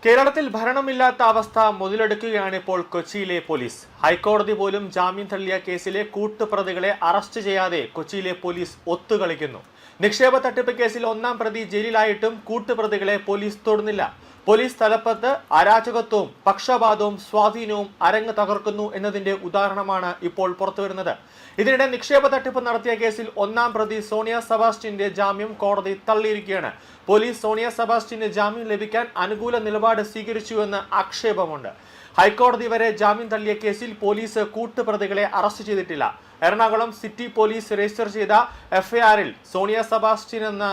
കേരളത്തിൽ ഭരണമില്ലാത്ത അവസ്ഥ മുതലെടുക്കുകയാണ് ഇപ്പോൾ കൊച്ചിയിലെ പോലീസ്. ഹൈക്കോടതി പോലും ജാമ്യം തള്ളിയ കേസിലെ കൂട്ടുപ്രതികളെ അറസ്റ്റ് ചെയ്യാതെ കൊച്ചിയിലെ പോലീസ് ഒത്തുകളിക്കുന്നു. നിക്ഷേപ തട്ടിപ്പ് കേസിൽ ഒന്നാം പ്രതി ജയിലിലായിട്ടും കൂട്ടുപ്രതികളെ പോലീസ് തൊടുന്നില്ല. പോലീസ് തലപ്പത്ത് അരാജകത്വവും പക്ഷപാതവും സ്വാധീനവും അരങ്ങ് തകർക്കുന്നു എന്നതിന്റെ ഉദാഹരണമാണ് ഇപ്പോൾ പുറത്തുവരുന്നത്. ഇതിനിടെ നിക്ഷേപ തട്ടിപ്പ് നടത്തിയ കേസിൽ ഒന്നാം പ്രതി സോണിയ സെബാസ്റ്റ്യന്റെ ജാമ്യം കോടതി തള്ളിയിരിക്കുകയാണ്. പോലീസ് സോണിയ സെബാസ്റ്റ്യന് ജാമ്യം ലഭിക്കാൻ അനുകൂല നിലപാട് സ്വീകരിച്ചുവെന്ന് ആക്ഷേപമുണ്ട്. ഹൈക്കോടതി വരെ ജാമ്യം തള്ളിയ കേസിൽ പോലീസ് കൂട്ടുപ്രതികളെ അറസ്റ്റ് ചെയ്തിട്ടില്ല. എറണാകുളം സിറ്റി പോലീസ് രജിസ്റ്റർ ചെയ്ത എഫ്ഐആറിൽ സോണിയ സെബാസ്റ്റ്യൻ എന്ന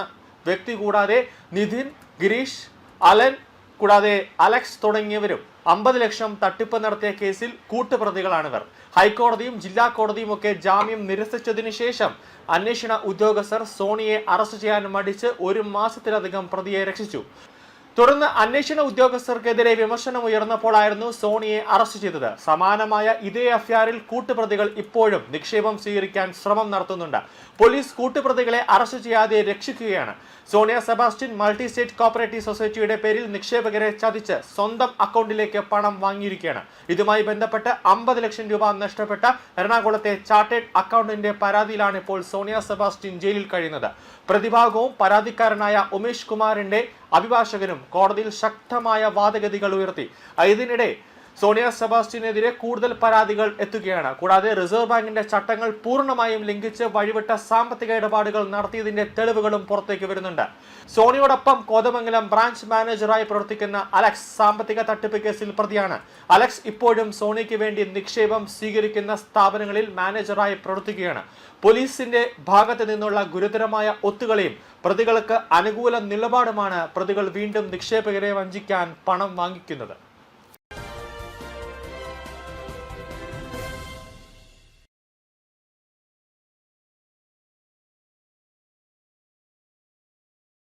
വ്യക്തി കൂടാതെ നിധിൻ, ഗിരീഷ്, അലൻ കൂടാതെ അലക്സ് തുടങ്ങിയവരും 50 ലക്ഷം തട്ടിപ്പ് നടത്തിയ കേസിൽ കൂട്ടുപ്രതികളാണിവർ. ഹൈക്കോടതിയും ജില്ലാ കോടതിയും ഒക്കെ ജാമ്യം നിരസിച്ചതിനു ശേഷം അന്വേഷണ ഉദ്യോഗസ്ഥർ സോണിയെ അറസ്റ്റ് ചെയ്യാൻ മടിച്ച് 1 മാസത്തിലധികം പ്രതിയെ രക്ഷിച്ചു. തുടർന്ന് അന്വേഷണ ഉദ്യോഗസ്ഥർക്കെതിരെ വിമർശനം ഉയർന്നപ്പോഴായിരുന്നു സോണിയെ അറസ്റ്റ് ചെയ്തത്. സമാനമായ ഇതേ എഫ്ഐആറിൽ കൂട്ടുപ്രതികൾ ഇപ്പോഴും നിക്ഷേപം സ്വീകരിക്കാൻ ശ്രമം നടത്തുന്നുണ്ട്. പോലീസ് കൂട്ടുപ്രതികളെ അറസ്റ്റ് ചെയ്യാതെ രക്ഷിക്കുകയാണ്. Sonia Sebastian multi state cooperative സൊസൈറ്റിയുടെ പേരിൽ നിക്ഷേപകരെ ചതിച്ച് സ്വന്തം അക്കൗണ്ടിലേക്ക് പണം വാങ്ങിയിരിക്കുകയാണ്. ഇതുമായി ബന്ധപ്പെട്ട് 50 ലക്ഷം രൂപ നഷ്ടപ്പെട്ട എറണാകുളത്തെ ചാർട്ടേഡ് അക്കൗണ്ടന്റിന്റെ പരാതിയിലാണ് ഇപ്പോൾ സോണിയ സെബാസ്റ്റ്യൻ ജയിലിൽ കഴിയുന്നത്. പ്രതിഭാഗവും പരാതിക്കാരനായ ഉമേഷ് കുമാറിന്റെ അഭിഭാഷകനും കോടതിയിൽ ശക്തമായ വാദഗതികൾ ഉയർത്തി. ഇതിനിടെ സോണിയ സെബാസ്റ്റ്യനെതിരെ കൂടുതൽ പരാതികൾ എത്തുകയാണ്. കൂടാതെ റിസർവ് ബാങ്കിന്റെ ചട്ടങ്ങൾ പൂർണ്ണമായും ലംഘിച്ച് വഴിവിട്ട സാമ്പത്തിക ഇടപാടുകൾ നടത്തിയതിന്റെ തെളിവുകളും പുറത്തേക്ക് വരുന്നുണ്ട്. സോണിയോടൊപ്പം കോതമംഗലം ബ്രാഞ്ച് മാനേജറായി പ്രവർത്തിക്കുന്ന അലക്സ് സാമ്പത്തിക തട്ടിപ്പ് കേസിൽ പ്രതിയാണ്. അലക്സ് ഇപ്പോഴും സോണിക്ക് വേണ്ടി നിക്ഷേപം സ്വീകരിക്കുന്ന സ്ഥാപനങ്ങളിൽ മാനേജറായി പ്രവർത്തിക്കുകയാണ്. പോലീസിന്റെ ഭാഗത്ത് നിന്നുള്ള ഗുരുതരമായ ഒത്തുകളിയും പ്രതികൾക്ക് അനുകൂല നിലപാടുമാണ് പ്രതികൾ വീണ്ടും നിക്ഷേപകരെ വഞ്ചിക്കാൻ പണം വാങ്ങിക്കുന്നത്.